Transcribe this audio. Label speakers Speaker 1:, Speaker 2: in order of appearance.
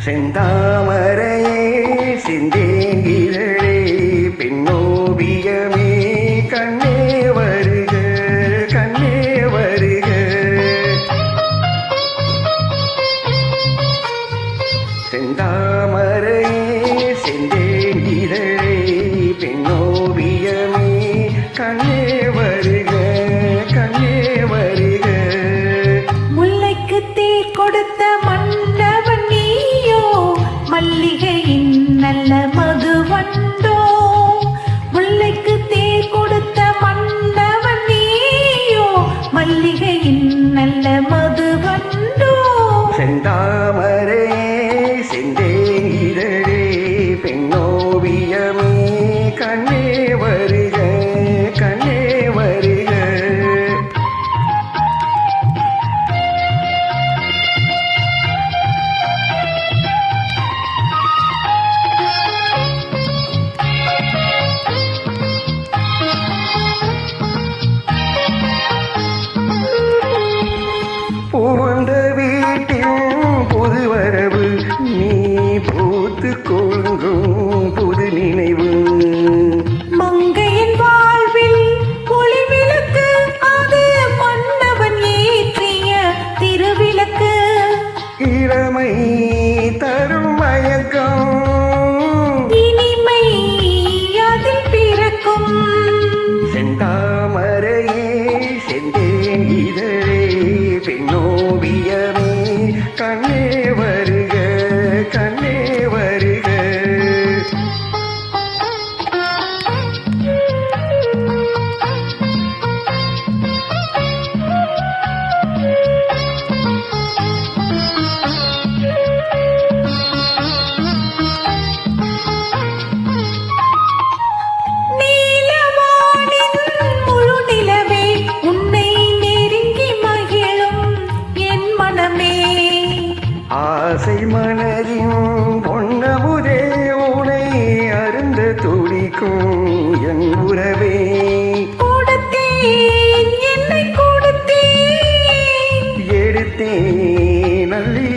Speaker 1: செந்தாமரையே சிந்தேங்கிரளே பெண்ணோவியமே கண்ணே வருக கண்ணே வருக. செந்தாமரையே சிந்தேங்கிரளே பெண்ணோவியமே கண்ணே வருக கண்ணே வருக.
Speaker 2: முல்லைக்கு தேர் கொடுத்த மன்னவன் நீயோ, மல்லிகையின் நல்ல மதுவண்டோ. முல்லைக்கு தேர் கொடுத்த மன்னவன் நீயோ, மல்லிகையின் நல்ல மதுவண்டோ.
Speaker 1: செந்தாமரே செந்தேங்கிரளே பெண்ணோவியமே கண்ணே வருக கண்ணே வருக. புகுந்த வீட்டில் புது வரவு நீ பூத்து கொள்ளும் புது நினைவு.
Speaker 2: மங்கையின் வாழ்வில் ஒளி விளக்கு, அது மன்னவன் ஏற்றிய திருவிளக்கு.
Speaker 1: இளமை தரும் மயக்கம்,
Speaker 2: இனிமை அதில் பிறக்கும்.
Speaker 1: செந்தாமரையே செந்தேங்கிரளே பெண்ணோவியமே கண்ணே வருக கண்ணே வருக.
Speaker 2: நீலவானின் முழு நிலவே, உன்னை நெருங்கி மகிழும் என் மனமே.
Speaker 1: ஆசை மனதின் பொன்னமுதே உனை அருந்த துடிக்கும் என் உறவே.
Speaker 2: கொடுத்தேன் என்னை கொடுத்தேன்,
Speaker 1: எடுத்தேன் நல்லி